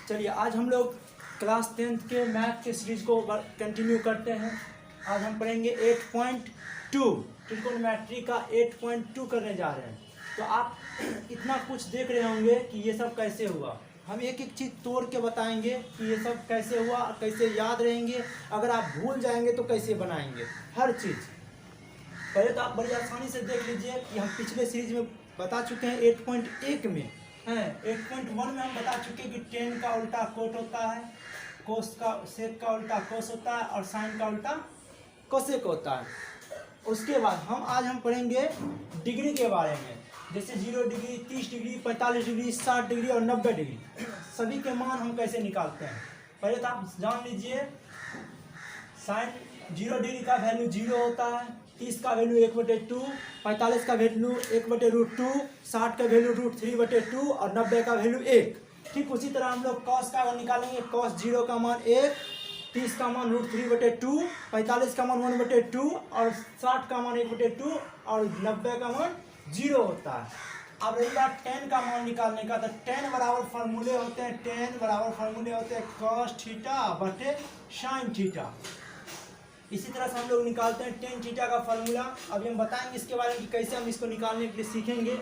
चलिए आज हम लोग क्लास 10th के मैथ के सीरीज को कंटिन्यू करते हैं। आज हम पढ़ेंगे 8.2 ट्रिगोनोमेट्री का 8.2 करने जा रहे हैं। तो आप इतना कुछ देख रहे होंगे कि ये सब कैसे हुआ। हम एक एक चीज़ तोड़ के बताएंगे कि ये सब कैसे हुआ, कैसे याद रहेंगे, अगर आप भूल जाएंगे तो कैसे बनाएंगे हर चीज़। पहले तो आप बड़ी आसानी से देख लीजिए कि हम पिछले सीरीज में बता चुके हैं 8.1 में हैं। 8.1 में हम बता चुके हैं कि टेन का उल्टा कोट होता है, कोस का सेक का उल्टा कोस होता है और साइन का उल्टा कोसेक होता है। उसके बाद आज हम पढ़ेंगे डिग्री के बारे में, जैसे 0 डिग्री, 30 डिग्री, 45 डिग्री, 60 डिग्री और 90 डिग्री सभी के मान हम कैसे निकालते हैं। पहले तो आप जान लीजिए साइन 0 डिग्री का वैल्यू 0 होता है, 30 का वैल्यू 1/2, 45 का वैल्यू 1/√2, 60 का वैल्यू √3/2 और 90 का वैल्यू 1। ठीक उसी तरह हम लोग कॉस का निकालेंगे। कॉस 0 का मान 1, 30 का मान √3/2, 45 का मान 1/2 और 60 का मान 1/2 और 90 का मान 0 होता है। अब रही बात tan का मान निकालने का, तो tan बराबर फार्मूले होते हैं, cos थीटा बटे साइन थीटा। इसी तरह से हम लोग निकालते हैं tan थीटा का फार्मूला। अभी हम बताएंगे इसके बारे में कि कैसे हम इसको निकालने के लिए सीखेंगे।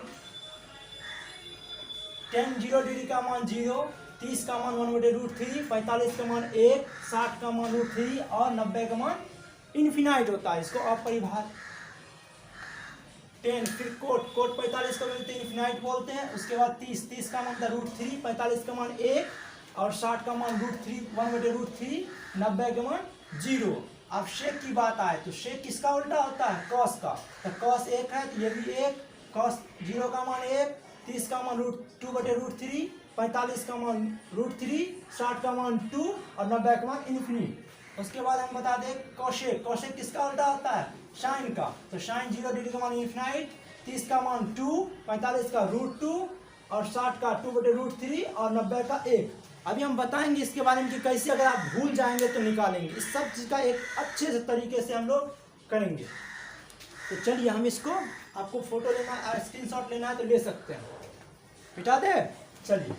tan 0 डिग्री का मान 0, 30 का मान 1/√3, 45 का मान 1, 60 का मान √3 और 90 का मान इन्फिनाइट होता है। इसको अपरिभाषित tan, फिर कोट 45 का बोलते हैं इन्फिनाइट बोलते हैं। उसके बाद 30 का मान था √3, 45 का मान 1 और 60 का मान √3 1/√3, 90 का मान 0। अब शेक की बात आए तो शेक किसका उल्टा होता है, कॉस का। तो कॉस 1 है तो ये भी 1, कॉस 0 का मान 1, 30 का मान √2/√3, 45 का मान √3, 60 का मान 2 और 90 का मान इन्फिनिट। उसके बाद हम बता दें कोशेक किसका उल्टा होता है, साइन का। तो साइन 0 डिग्री का मान इन्फिनाइट, 30 का मान 2, 45 का √2 और 60 का 2/√3 और 90 का 1। अभी हम बताएंगे इसके बारे में कि कैसे अगर आप भूल जाएंगे तो निकालेंगे। इस सब चीज़ का एक अच्छे से तरीके से हम लोग करेंगे। तो चलिए हम इसको, आपको फोटो लेना, स्क्रीनशॉट लेना है तो ले सकते हैं। मिटा दे, चलिए।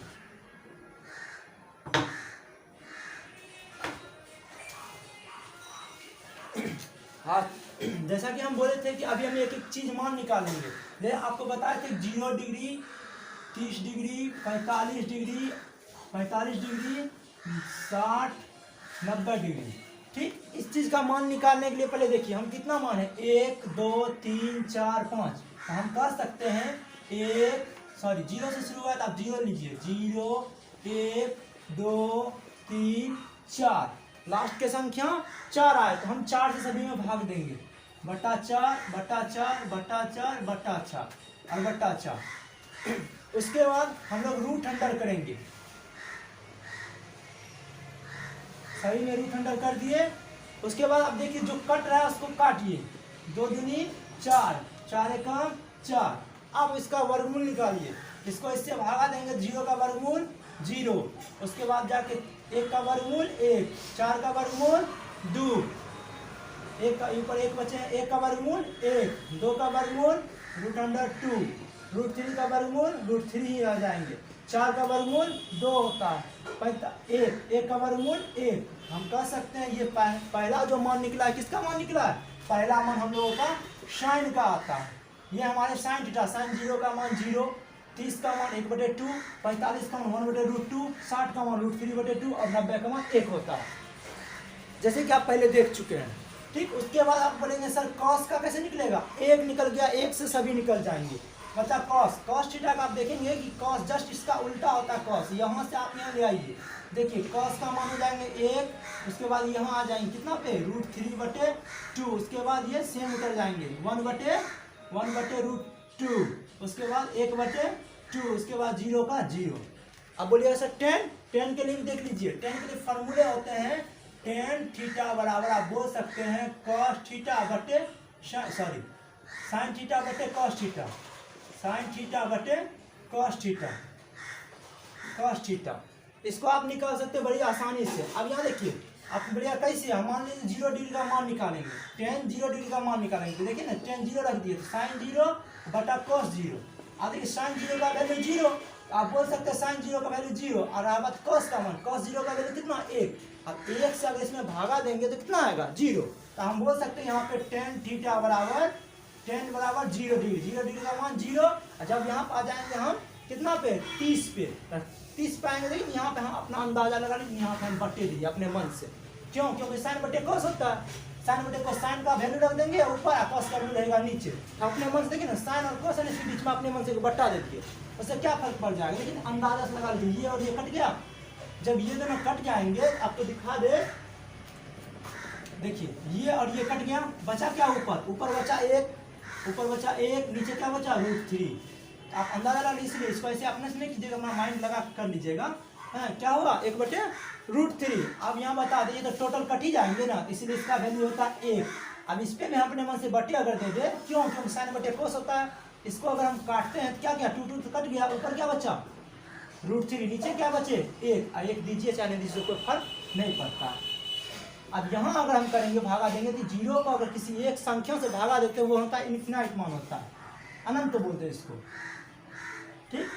हाँ, जैसा कि हम बोले थे कि अभी हम एक एक चीज मान निकालेंगे। ले आपको बताए थे 0 डिग्री, 30 डिग्री, 45 डिग्री, 60, 90 डिग्री। ठीक, इस चीज का मान निकालने के लिए पहले देखिए हम कितना मान है, 1 2 3 4 5। तो हम कर सकते हैं 0 से शुरू हुआ तो आप 0 लीजिए, 0 1 2 3 4, लास्ट के संख्या 4 आए तो हम 4 से सभी में भाग देंगे, बटा 4 बटा 4 बटा 4 बटा 4 और बटा 4। उसके बाद हम लोग रूट अंडर करेंगे, सभी में रूट अंडर कर दिए। उसके बाद अब देखिए जो कट रहा है उसको काटिए, 2 दूनी 4, 4 एकम 4। अब इसका वर्गमूल निकालिए, इसको इससे भागा देंगे, 0 का वर्गमूल 0, उसके बाद जाके 1 का वर्गमूल 1, 4 का वर्गमूल 2, 1 का ऊपर 1 बचे हैं, 1 का वर्गमूल 1, 2 का वर्गमूल √2, √3 का वर्गमूल √3 ही आ जाएंगे, 4 का वर्गमूल 2 होता है, 1 का वर्गमूल 1। हम कह सकते हैं ये पहला जो मान निकला है, किसका मान निकला है, पहला मान हम लोगों का साइन का आता है। ये हमारे साइन थीटा, साइन 0 का मान 0, 30 का मान 1/2, 45 का मान 1/√2, 60 का मान √3/2 और 90 का मान 1 होता है, जैसे कि आप पहले देख चुके हैं। ठीक, उसके बाद आप बोलेंगे सर कॉस का कैसे निकलेगा, 1 निकल गया, 1 से सभी निकल जाएंगे। बच्चा कॉस थीटा का आप देखेंगे कि कॉस जस्ट इसका उल्टा होता है, कॉस यहाँ से आप यहाँ ले आइए, देखिए कॉस का मान हो जाएंगे 1, उसके बाद यहाँ आ जाएंगे कितना पे, √3/2, उसके बाद ये सेम उतर जाएंगे 1/√2, उसके बाद 1/2, उसके बाद 0 का 0। अब बोलिएगा सर tan के लिए भी देख लीजिए, tan के लिए फार्मूले होते हैं, tan थीटा बराबर आप बोल सकते हैं cos थीटा बटे साइन थीटा बटे cos थीटा, साइन थीटा बटे cos थीटा। इसको आप निकाल सकते हैं बड़ी आसानी से। अब यहाँ देखिए आप बढ़िया कैसे, हम मान लीजिए 0 डिग्री का मान निकालेंगे, tan 0 डिग्री का मान निकालेंगे, देखिए ना tan 0 रख दिए, साइन 0 बटा cos 0। अब देखिए साइन 0 का वैल्यू 0, आप बोल सकते हैं साइन 0 का वैल्यू और रहा बात कॉस का मान, कॉस 0 का वैल्यू कितना 1। अब 1 से अगर इसमें भागा देंगे तो कितना आएगा 0। तो हम बोल सकते हैं यहाँ पे tan थीटा बराबर 0 डिग्री का मान 0। और जब यहाँ पर आ जाएंगे हम कितना पे 30 पे, 30 पे आएंगे, लेकिन यहाँ पे हम अपना अंदाजा लगा लेंगे, यहाँ पे हम बट्टे दिए अपने मन से। क्यों? क्योंकि साइन बट्टे कॉस होता है, साइन बटे कॉस, साइन का वैल्यू रख देंगे ऊपर और कॉस का वैल्यू रहेगा नीचे। तो अपने मन से देखिए ना, साइन और कॉस इसके बीच में अपने मन से बट्टा देती उससे क्या फर्क पड़ जाएगा, लेकिन अंदाजा से लगा लीजिए। ये और ये कट गया, जब ये दोनों कट जाएंगे आपको दिखा दे, देखिए ये और ये कट गया, बचा क्या ऊपर बचा 1, ऊपर बचा 1, नीचे क्या बचा √3। आप अंदाजा लगा लीजिए, इसलिए इसको ऐसे अपने से नहीं कीजिएगा, अपना माइंड लगा कर लीजिएगा। क्या होगा 1/√3। अब यहाँ बता दीजिए तो टोटल कट ही जाएंगे ना, इसलिए इसका वैल्यू होता है 1। अब इस पे में अपने मन से बटे अगर दे दे, क्यों? क्योंकि साइन बटे कोस होता है। इसको अगर हम काटते हैं तो क्या 2 तो कट गया, ऊपर क्या बचा √3, नीचे क्या बचे 1 दीजिए चाहे दीजिए, कोई फर्क नहीं पड़ता। अब यहाँ अगर हम करेंगे भागा देंगे तो 0 को अगर किसी एक संख्या से भागा देते हैं वो होता है इन्फिनाइट मान होता है, अनंत बोलते हैं इसको, ठीक।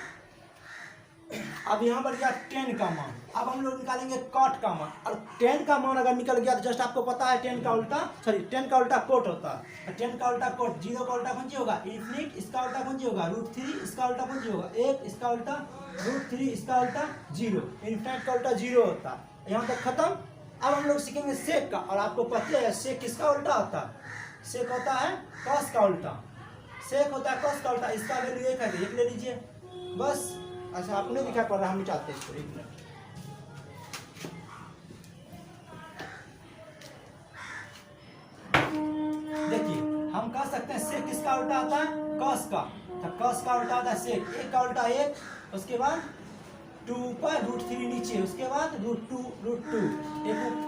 अब यहाँ पर गया 10 का मान, अब हम लोग निकालेंगे कॉट का मान। और 10 का मान अगर निकल गया तो जस्ट आपको पता है 10 का उल्टा कोट होता है। 10 का उल्टा कोट, 0 का उल्टा कौन होगा इन्फिनिट, इसका उल्टा कौन होगा √3, इसका उल्टा कौन होगा 1, इसका उल्टा √3, इसका उल्टा 0, इन्फिनिट का उल्टा 0 होता है। यहाँ तक खत्म। अब हम लोग सीखेंगे सेक का, और आपको पता है सेक किसका उल्टा होता है, सेक होता है कॉस का उल्टा, सेक होता है कॉस का उल्टा। इसका वैल्यू 1 है, 1 ले लीजिए बस। अच्छा आपको नहीं दिखा पड़ रहा, हम मिटाते हैं इसको, 1 मिनट। देखिए हम कह सकते हैं सेक किसका उल्टा आता है कॉस का, तो कॉस का उल्टा आता है सेक, 1 का उल्टा 1, उसके बाद 2 ऊपर √3 नीचे, उसके बाद √2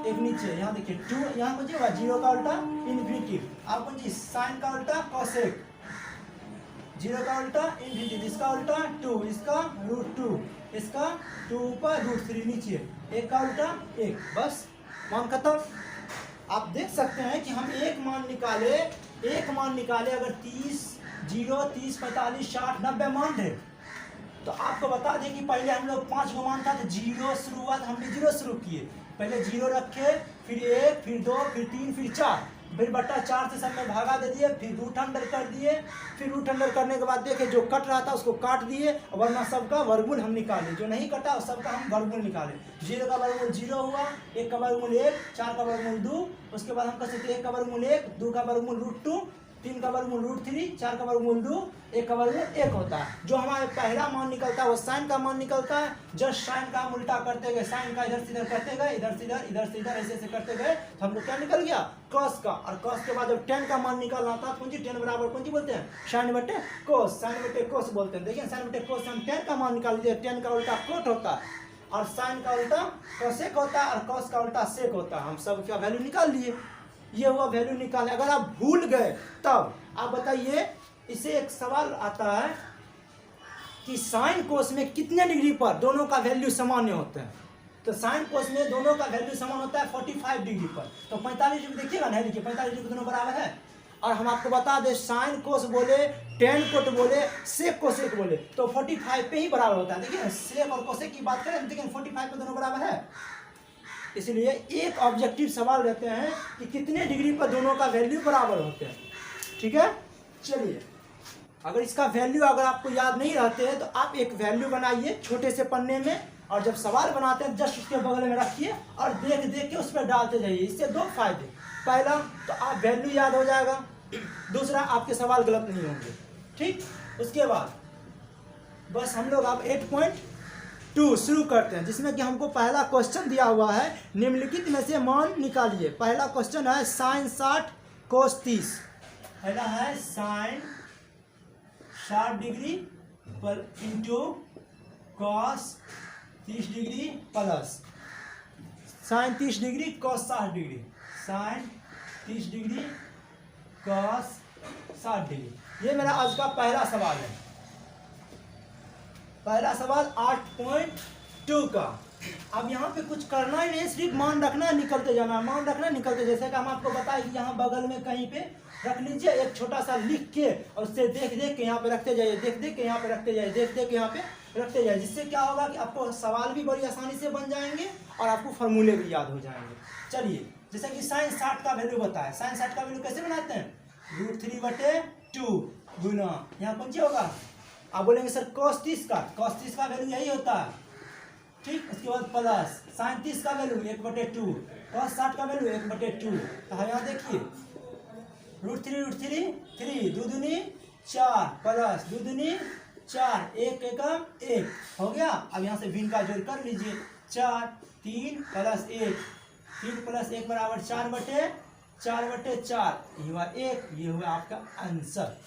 एक नीचे। यहाँ देखिए 2 यहाँ कुछ होगा, 0 का उल्टा इन्फिनिटी। आप कुछ साइन का उल्टा कॉसेक, 0 का उल्टा इन्फिनिटी, इसका उल्टा 2, इसका √2, इसका 2 ऊपर √3 नीचे, 1 का उल्टा 1, बस मान खत्म। आप देख सकते हैं कि हम एक मान निकाले अगर 30, 0, 30, 45, 60, 90 मान थे, तो आपको बता दें कि पहले हम लोग 5 मान था, तो 0 शुरुआत हमने 0 शुरू किए, पहले 0 रखे, फिर 1, फिर 2, फिर 3, फिर 4, फिर बट्टा 4 से सब में भागा दे दिए, फिर रूट अंडर कर दिए, फिर रूट अंडर करने के बाद देखे जो कट रहा था उसको काट दिए, वरना सबका वर्गमूल हम निकाले, जो नहीं कटा सबका हम वर्गमूल निकाले। 0 का वर्गमूल 0 हुआ, 1 का वर्गमूल 1, 4 का वर्गमूल 2, उसके बाद हम कह सकते 1 का वर्गमूल 1, 2 का वर्गमूल √2, 3 का वर्गमूल √3, 4 का वर्गमूल 2, 1 का वर्गमूल 1 होता है। जो हमारे पहला मान निकलता है वो साइन का मान निकलता है। जस्ट साइन का हम उल्टा करते गए, साइन का इधर से इधर करते गए, इधर से इधर, इधर से इधर, ऐसे ऐसे करते गए, तो हम लोग क्या निकल गया कॉस का। और कॉस के बाद जब 10 का मान निकलना था तो 10 बराबर कौन सी बोलते हैं साइन बटे कोस, साइन बटे कोस बोलते हैं। देखिए साइन बटे कोस हम 10 का मान निकाल दिए, 10 का उल्टा कोट होता है, और साइन का उल्टा कोसेक होता है, और कॉस का उल्टा सेक होता है। हम सब का वैल्यू निकाल लिए, ये हुआ वैल्यू निकाले। अगर आप भूल गए तब आप बताइए, इसे एक सवाल आता है कि साइन कोस में कितने डिग्री पर दोनों का वैल्यू समान होता है। तो साइन कोस में दोनों का वैल्यू समान होता है 45 डिग्री पर। तो 45 डिग्री देखिएगा ना, देखिए 45 डिग्री दोनों बराबर है। और हम आपको बता दें साइन कोस बोले, टेन कोट बोले, सेक कोसेक बोले, तो 45 पे ही बराबर होता है। देखिए सेक और कोसेक की बात करें, देखिए 45 पे दोनों बराबर है। इसलिए एक ऑब्जेक्टिव सवाल रहते हैं कि कितने डिग्री पर दोनों का वैल्यू बराबर होते हैं। ठीक है, चलिए अगर इसका वैल्यू अगर आपको याद नहीं रहते हैं तो आप एक वैल्यू बनाइए छोटे से पन्ने में, और जब सवाल बनाते हैं जस्ट उसके बगल में रखिए और देख देख के उस पर डालते जाइए। इससे दो फायदे, पहला तो आप वैल्यू याद हो जाएगा, दूसरा आपके सवाल गलत नहीं होंगे। ठीक, उसके बाद बस हम लोग अब 8.2 शुरू करते हैं, जिसमें कि हमको पहला क्वेश्चन दिया हुआ है, निम्नलिखित में से मान निकालिए। पहला क्वेश्चन है साइन 60 कोस 30। पहला है साइन 60 डिग्री पर into cos 30 degree plus sine 30 degree cos 60 degree, sine 30 degree cos 60 degree. ये मेरा आज का पहला सवाल है। पहला सवाल 8.2 का। अब यहाँ पे कुछ करना ही नहीं, सिर्फ मान रखना, निकलते जाना, मान रखना निकलते। जैसे कि हम आपको बताएं कि यहाँ बगल में कहीं पे रख लीजिए एक छोटा सा लिख के, और उससे देख देख के यहाँ पे रखते जाइए, देख देख के यहाँ पे रखते जाइए, देख देख के यहाँ पे रखते जाए, जिससे क्या होगा कि आपको सवाल भी बड़ी आसानी से बन जाएंगे और आपको फॉर्मूले भी याद हो जाएंगे। चलिए, जैसे कि साइन 60 का वैल्यू बताए, साइन 60 का वैल्यू कैसे बनाते हैं, √3/2 गुना यहाँ कौन सी होगा, आप बोलेंगे सर cos 30 का वैल्यू यही होता है, ठीक। उसके बाद प्लस साइन 30 का वैल्यू 1/2, cos 60 का वैल्यू 1/2। तो यहाँ देखिए √3 3 2 दूनी 4 प्लस 2 दूनी 4 1 एकम 1 हो गया। अब यहाँ से भिन्न का जोड़ कर लीजिए, 4 3 प्लस 1 3 प्लस 1 बराबर 4/4 ये हुआ 1, ये हुआ आपका आंसर।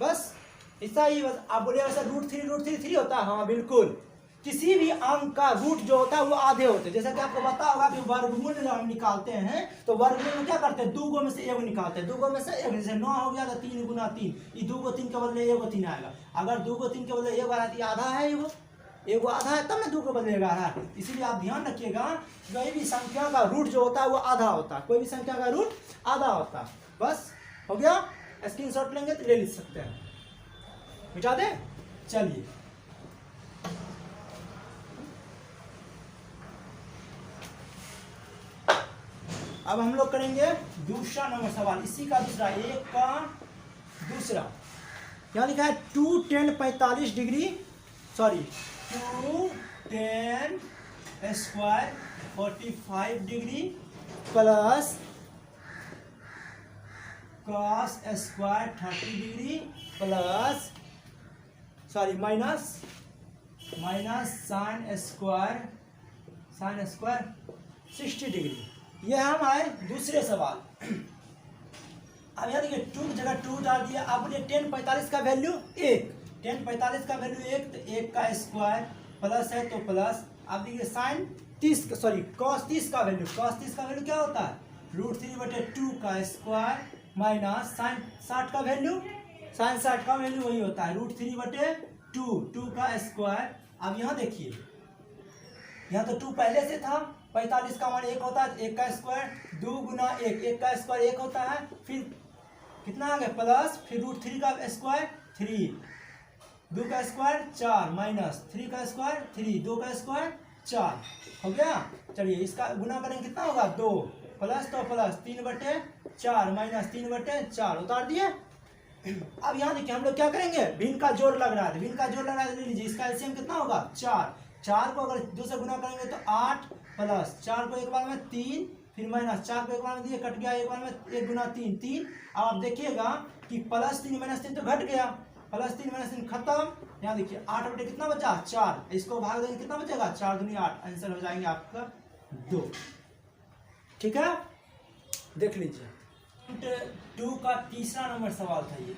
बस ऐसा ही, बस आप बोलिएगा सर √3 होता है, हाँ बिल्कुल। किसी भी अंक का रूट जो होता है वो आधे होते हैं। जैसा कि आपको पता होगा कि वर्गमूल जब हम निकालते हैं तो वर्गमूल में क्या करते हैं, 2 में से 1 निकालते हैं, 2 में से 1, जैसे 9 हो गया तो 3 गुना 3, ये 2 को 3 के बदले 1 को 3 आएगा। अगर 2 को 3 के बदले 1 आ रहा है तो आधा है, ये वो आधा है, तब मैं 2 को बदलेगा रहा है। इसीलिए आप ध्यान रखिएगा, कोई भी संख्या का रूट जो होता है वो आधा होता है, कोई भी संख्या का रूट आधा होता है। बस हो गया, स्क्रीनशॉट लेंगे तो ले लिख सकते हैं, मिटा दे। चलिए अब हम लोग करेंगे दूसरा नंबर सवाल, इसी का दूसरा, एक का दूसरा। यहाँ लिखा है 2 10 45 degree, sorry 2 10 square 45 degree plus cos square 30 degree plus sorry minus sine square 60 degree. ये हम आए दूसरे सवाल। अब यहाँ देखिए 2 की जगह 2 डाल दिया। अब बोलिए 10 45 का वैल्यू 1, 10 45 का वैल्यू 1, तो 1 का स्क्वायर प्लस है तो प्लस। अब देखिए साइन 30 सॉरी cos 30 का वैल्यू, क्या होता है, √3/2 का स्क्वायर माइनस साइन 60 का वैल्यू, साइन 60 का वैल्यू वही होता है √3/2, 2 का स्क्वायर। अब यहाँ देखिए, यहाँ तो 2 पहले से था, 45 का मान 1 होता है, 1 का स्क्वायर 2 गुना 1, 1 का स्क्वायर 1 होता है, फिर कितना आ गया प्लस, फिर √3 का स्क्वायर 3, 2 का स्क्वायर 4 माइनस 3 का स्क्वायर 3, 2 का स्क्वायर 4 हो गया। चलिए इसका गुना करेंगे कितना होगा 2 प्लस तो प्लस 3/4 माइनस 3/4 उतार दिए। अब यहाँ देखिए हम लोग क्या करेंगे, भिन्न का जोड़ लग रहा है, भिन्न का जोड़ लग रहा है, ले लीजिए। इसका एलसीएम कितना होगा 4 को अगर 2 से गुना करेंगे तो 8 प्लस 4 को एक बार में 3, फिर माइनस 4 को एक बार में दिए, कट गया एक बार में 1 गुना 3। अब आप देखिएगा कि +3 - 3 तो घट गया, +3 - 3 खत्म। यहाँ देखिए 8 बटे कितना बचा 4, इसको भाग देंगे कितना बचेगा 4 दूनी 8, आंसर हो जाएंगे आपका 2। ठीक है, देख लीजिए 2 का तीसरा नंबर सवाल था ये।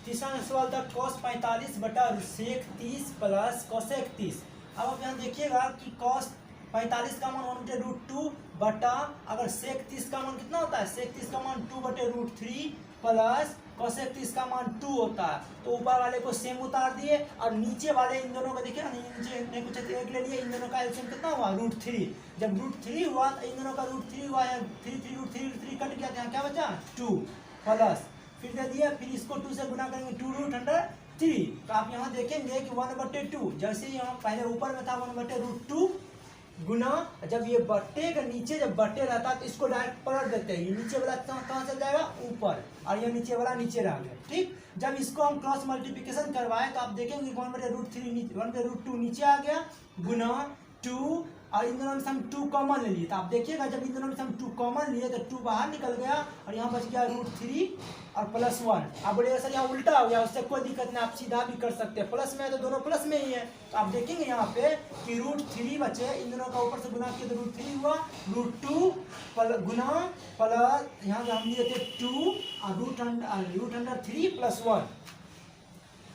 तीसरा नंबर सवाल था cos 45 बटा sec 30 प्लस cosec 30। अब आप यहाँ देखिएगा कि cos 45 का मान 1/√2 बटा, अगर sec 30 का मान कितना होता है, sec 30 का मान 2/√3 प्लस cosec 30 का मान 2 होता है। तो ऊपर वाले को सेम उतार दिए और नीचे वाले इन दोनों को देखिए, नीचे ने कुछ एक ले लिए, इन दोनों का एलसीएम कितना हुआ √3। जब √3 हुआ तो इन दोनों का √3 हुआ, 3 कट गया, यहाँ क्या बचा 2 प्लस, फिर दे दिया, फिर इसको 2 से गुना करेंगे 2√3। तो आप यहाँ देखेंगे कि 1/2, जैसे यहाँ पहले ऊपर में था 1/√2 गुना, जब ये बट्टे के नीचे जब बट्टे रहता है तो इसको डायरेक्ट पलट देते हैं, ये नीचे वाला कहाँ चल जाएगा ऊपर, और ये नीचे वाला नीचे रह गया। ठीक, जब इसको हम क्रॉस मल्टीप्लिकेशन करवाएं तो आप देखेंगे 1/√2 नीचे आ गया गुना 2, और इन दोनों में से हम 2 कॉमन ले लिए। तो आप देखिएगा जब इन दोनों में से हम 2 कॉमन लिए तो 2 बाहर निकल गया और यहाँ बच गया √3 और +1। आप बोलिएगा सर यहाँ उल्टा हो गया, उससे कोई दिक्कत नहीं, आप सीधा भी कर सकते हैं, प्लस में है तो दोनों प्लस में ही है। तो आप देखेंगे यहाँ पे कि √3 बचे, इन दोनों का ऊपर से गुना किया तो √3 हुआ, √2 गुना प्लस यहाँ हम लिए थे 2 और √3 + 1,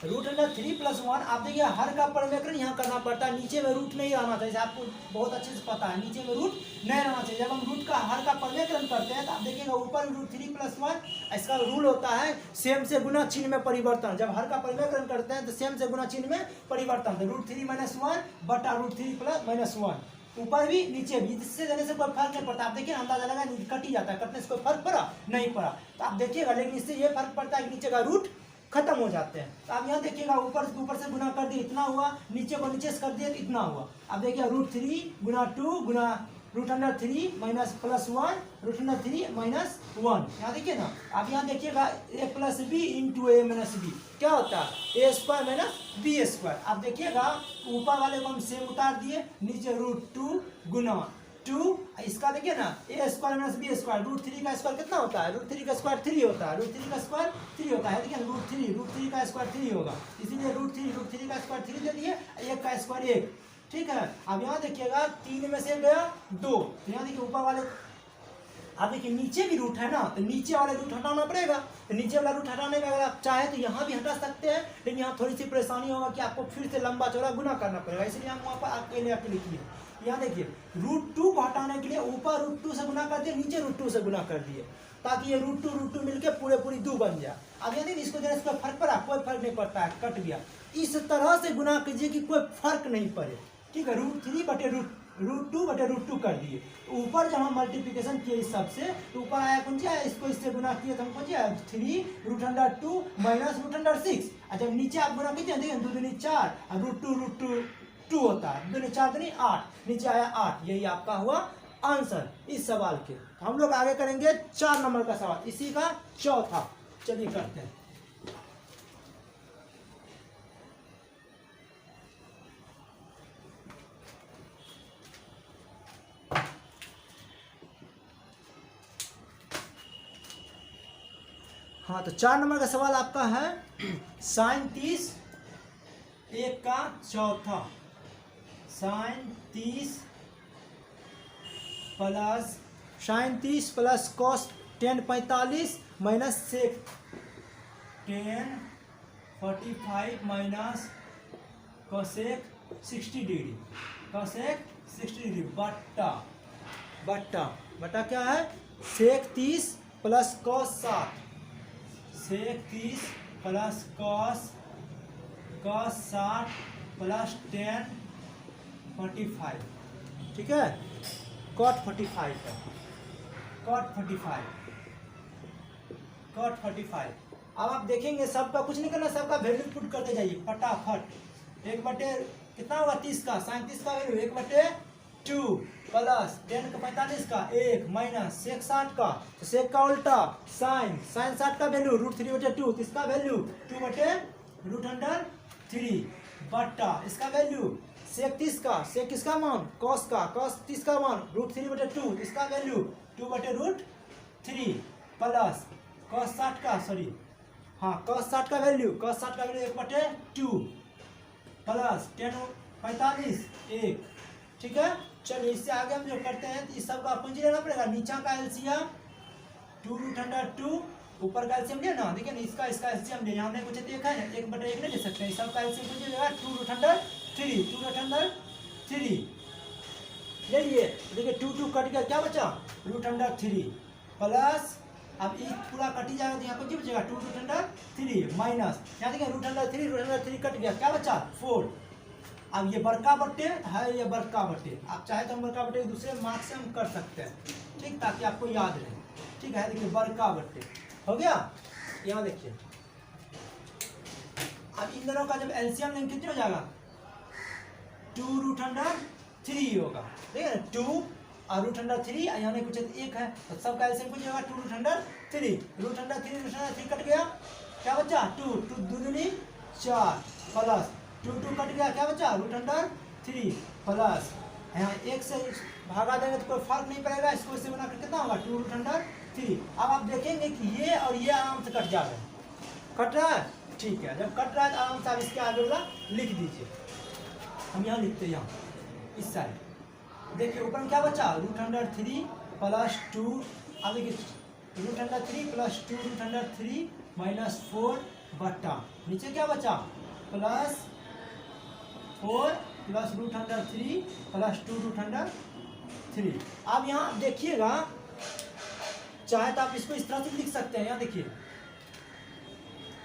√3 + 1। आप देखिए हर का परिमेकरण यहाँ करना पड़ता है, नीचे में रूट नहीं रहना चाहिए, आपको बहुत अच्छे से पता है, नीचे में रूट नहीं रहना चाहिए। जब हम रूट का हर का परिमेकरण करते हैं तो आप देखिएगा ऊपर √3 + 1, इसका रूल होता है सेम से गुना चिन्ह में परिवर्तन। जब हर का परिमेकरण करते हैं तो सेम से गुना चिन्ह में परिवर्तन, तो √3 - 1 बटा √3 + -1, ऊपर भी नीचे भी, इससे देने से कोई फर्क नहीं पड़ता। आप देखिए अंदाजा लगा कट ही जाता है, कटने से कोई फर्क पड़ा नहीं पड़ा। तो आप देखिएगा, लेकिन इससे ये फर्क पड़ता है कि नीचे का रूट खत्म हो जाते हैं। तो आप यहाँ देखिएगा, ऊपर से गुना कर दिए इतना हुआ, नीचे को नीचे से कर दिए तो इतना हुआ। अब देखिए √3 गुना 2 गुना √3 माइनस +1 √3 माइनस 1। यहाँ देखिए ना, आप यहाँ देखिएगा a + b into a - b क्या होता है, a² माइनस b²। आप देखिएगा ऊपर वाले को हम सेम उतार दिए, नीचे √2 गुना 2, इसका देखिए ना a² माइनस b², √3 का स्क्वायर कितना होता है, √3 का स्क्वायर 3 होता है, √3 का स्क्वायर 3 होता है। देखिए √3 का स्क्वायर 3 होगा, इसीलिए √3 का स्क्वायर 3 दे दिए, 1 का स्क्वायर 1। ठीक है, अब यहाँ देखिएगा 3 में से गया 2, तो यहाँ देखिए ऊपर वाले, अब देखिए नीचे भी रूट है ना, तो नीचे वाले रूट हटाना पड़ेगा। तो नीचे वाला रूट हटाने का अगर आप चाहे तो यहाँ भी हटा सकते हैं, लेकिन यहाँ थोड़ी सी परेशानी होगा कि आपको फिर से लंबा चौड़ा गुना करना पड़ेगा, इसलिए हम वहाँ पर आपके लिए लिखिए। यहाँ देखिए √2 को हटाने के लिए ऊपर √2 से गुना कर दिए, नीचे √2 से गुना कर दिए, ताकि ये √2 मिलके पूरी 2 बन जाए। अब यदि इसको देने से कोई फर्क पड़ा, कोई फर्क नहीं पड़ता है, कट गया। इस तरह से गुना कीजिए कि कोई फर्क नहीं पड़े। ठीक है, √3 बटे √2 कर दिए, तो ऊपर जब हम मल्टीप्लिकेशन किए इस सब से, तो ऊपर आया कौन सा, इसको इससे गुना किए तो हमको 3 √2 माइनस √6। और जब नीचे आप गुना कीजिए, देखिए 2 दूनी 4 और √2 होता है, 2 दूनी 4 दूनी 8, नीचे आया 8। यही आपका हुआ आंसर इस सवाल के। हम लोग आगे करेंगे 4 नंबर का सवाल, इसी का चौथा। चलिए करते हैं। हाँ, तो 4 नंबर का सवाल आपका है sin 30 1 का चौथा, sin 30 plus cos 10 45 minus sec 10 45 minus cosec 60 degree, cosec 60 degree बट्टा क्या है, sec 30 plus cos 60, sec 30 plus cos 60 plus 10 45। ठीक है, cot 45 है, cot 45। अब आप देखेंगे सबका कुछ नहीं करना, सबका वैल्यू पुट करते जाइए फटाफट। 1 बटे कितना होगा 30 का, sin 30 का वैल्यू 1/2 प्लस 10 का 45 का 1 माइनस sec 60 का, तो sec का उल्टा sin 60 का वैल्यू √3/2, इसका वैल्यू 2/√3 बट्टा इसका वैल्यू sec 30 का, sec किसका मान, cos का, cos 30 का मान √3/2, इसका वैल्यू 2/√3 प्लस cos 60 का, cos 60 का वैल्यू 1/2 प्लस 10 45 1। ठीक है, चलिए इससे आगे हम जो करते हैं, इस सब का पूंजी लेना पड़ेगा। नीचा का एलसीएम 2√2, ऊपर का एलसीएम ले ना, देखिए ना इसका एलसीएम ले, यहाँ नहीं कुछ देखा है, 1/1 नहीं ले सकते, इस सब का एलसीएम पूंजी लेगा 2√3 ले लिए। देखिए 2 कट गया, क्या बचा √3 प्लस, अब ये पूरा कटी जाएगा तो यहाँ पर क्या बचेगा 2√3 माइनस, यहाँ देखिए √3 कट गया, क्या बचा 4। अब ये बड़का बट्टे है, ये बड़का बट्टे, आप चाहे तो हम बड़का बट्टे दूसरे मार्क्स से हम कर सकते हैं, ठीक, ताकि आपको याद रहे। ठीक है, देखिए बड़का बट्टे हो गया। यहाँ देखिए अब इन दोनों का जब एलसीएम लेंगे कितने हो जाएगा 2√3 होगा, ठीक है 2 और √3, यहाँ नहीं कुछ 1 है, तो सबका एलसीएम कुछ होगा 2√3 कट गया, क्या बचा 2 दूनी 4 प्लस 2 कट गया, क्या बचा √3 प्लस, यहाँ 1 से भागा देंगे तो कोई फर्क नहीं पड़ेगा, इसको इससे बना कर कितना होगा 2√3। अब आप देखेंगे कि ये और ये आराम से कट जा रहे हैं, कट रहा है, ठीक है, जब कट रहा है तो आराम से आप इसके आगे वाला लिख दीजिए। हम यहाँ लिखते हैं, यहाँ इस साइड देखिए ऊपर में क्या बचा √3 प्लस 2, अब देखिए √3 प्लस 2√3 माइनस 4 बट्टा नीचे क्या बचा प्लस 4 प्लस √3 प्लस 2√3। अब यहाँ देखिएगा, चाहे तो आप इसको इस तरह से लिख सकते हैं, यहाँ देखिए,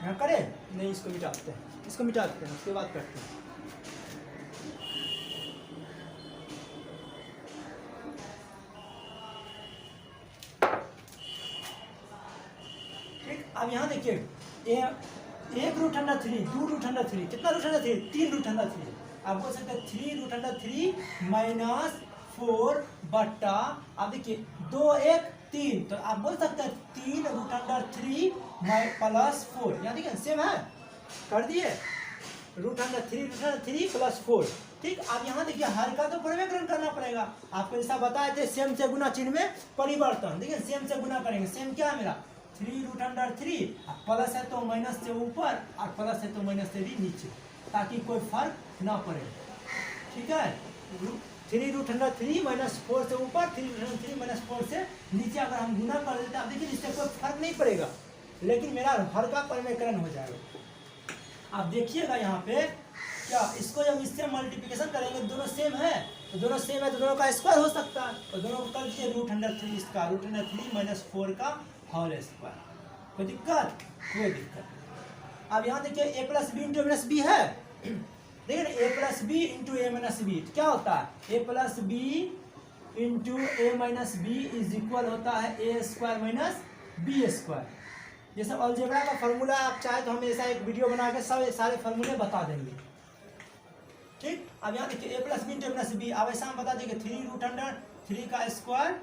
यहाँ करें नहीं, इसको मिटा देते हैं, इसको मिटा देते हैं, उसके बाद करते हैं। ठीक, अब यहाँ देखिए 1 रूट अंडर 3, 2 रूट अंडर 3, कितना रूट अंडर 3, 3 रूट अंडर 3। आप बोल सकते हैं 3 रूट अंडर 3 माइनस 4 बट्टा, आप देखिए 2 1 3, तो आप बोल सकते हैं 3 रूट अंडर 3 प्लस 4, यहाँ देखिए सेम है, कर दिए रूट अंडर 3 प्लस 4। ठीक, अब यहाँ देखिए हर का तो परिवर्तन करना पड़ेगा, आपको जैसा बताए थे सेम से गुना चिन्ह में परिवर्तन। देखिए सेम से गुना करेंगे, सेम क्या है मेरा 3 रूट अंडर 3, प्लस है तो माइनस से ऊपर और प्लस है तो माइनस से भी नीचे, ताकि कोई फर्क ना पड़े। ठीक है, 3 रूट अंडर 3 माइनस 4 से ऊपर, 3 रूट अंडर 3 माइनस 4 से नीचे अगर हम गुना कर देते हैं, आप देखिए इससे कोई फर्क नहीं पड़ेगा, लेकिन मेरा हर का परिवर्तन हो जाएगा। आप देखिएगा यहाँ पे क्या, इसको जब इससे मल्टीप्लिकेशन करेंगे, दोनों सेम है तो दोनों सेम है तो दोनों का स्क्वायर हो सकता है, तो दोनों को कर दीजिए रूट अंडर 3 इसका, रूट अंडर 3 माइनस 4 का होल स्क्वायर। कोई दिक्कत, कोई दिक्कत। अब यहाँ देखिए A plus B into A minus B है, देखिए A plus B into A minus B क्या होता है, A plus B into A minus B is equal होता है A square minus B square. ये सब अलजेब्रा का फॉर्मूला, आप चाहे तो हम ऐसा एक वीडियो बना के सब सारे फॉर्मूले बता देंगे। ठीक, अब यहाँ देखिए A plus B into A minus B, अब ऐसा हम बता देंगे 3 रूट अंडर 3 का स्क्वायर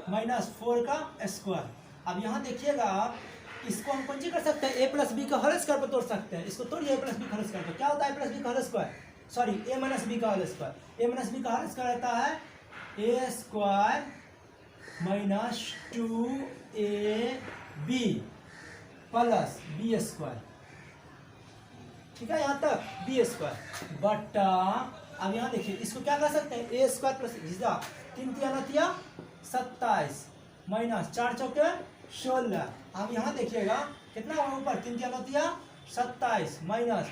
माइनस 4 का स्क्वायर। अब यहाँ देखिएगा इसको हम कौन सी कर सकते हैं, ए प्लस बी का होल स्क्वायर पर तोड़ सकते हैं, इसको तोड़िए ए प्लस बी का होल स्क्वायर पर, क्या होता है ए प्लस बी का whole square, sorry A minus B का whole square. A minus B का होल स्क्वायर रहता है A square minus 2ab plus B square. ठीक है, यहाँ तक बी स्क्वायर बट्टा, अब यहाँ देखिए इसको क्या कर सकते हैं, ए स्क्वायर प्लस 3 तिया 27 माइनस 4 चौके 16। अब यहाँ देखिएगा कितना होगा ऊपर, 3 तिया 27 माइनस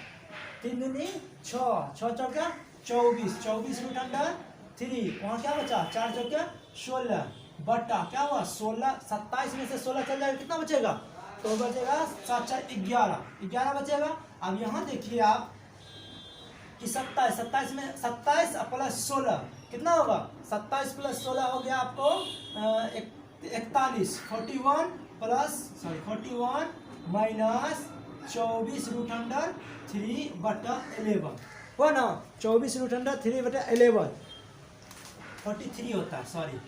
3 दूनी 6, 6 चौके 24, 24 रूट अंडर 3, वहाँ क्या बचा 4 चौके 16 बट्टा क्या हुआ 16, 27 में से 16 चल जाएगा, कितना बचेगा, तो बचेगा 7 4 11 बचेगा। अब यहाँ देखिए आप कि 27 में 27 प्लस 16 कितना होगा, 27 प्लस 16 हो गया आपको 41, 41 माइनस 24 रूट अंडर 3 बटा 11 हुआ ना, 24 रूट अंडर 3 बटा 11 43 होता है, सॉरी।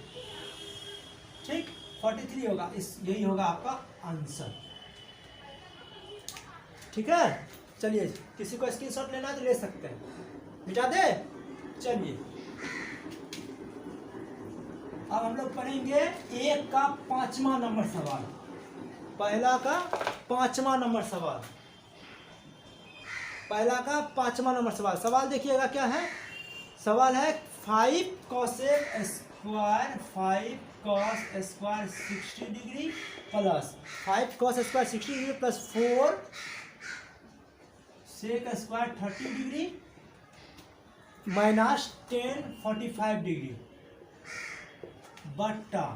ठीक, 43 होगा, इस यही होगा आपका आंसर। ठीक है, चलिए किसी को स्क्रीनशॉट लेना है तो ले सकते हैं, मिटा दे। चलिए अब हम लोग पढ़ेंगे 1 का 5वां नंबर सवाल, पहला का 5वां नंबर सवाल, पहला का 5वां नंबर सवाल। सवाल देखिएगा क्या है, सवाल है 5 cosec square 5 cos square 60 degree plus 5 cos square 60 degree plus 4 sec square 30 degree minus 10 45 degree बट्टा,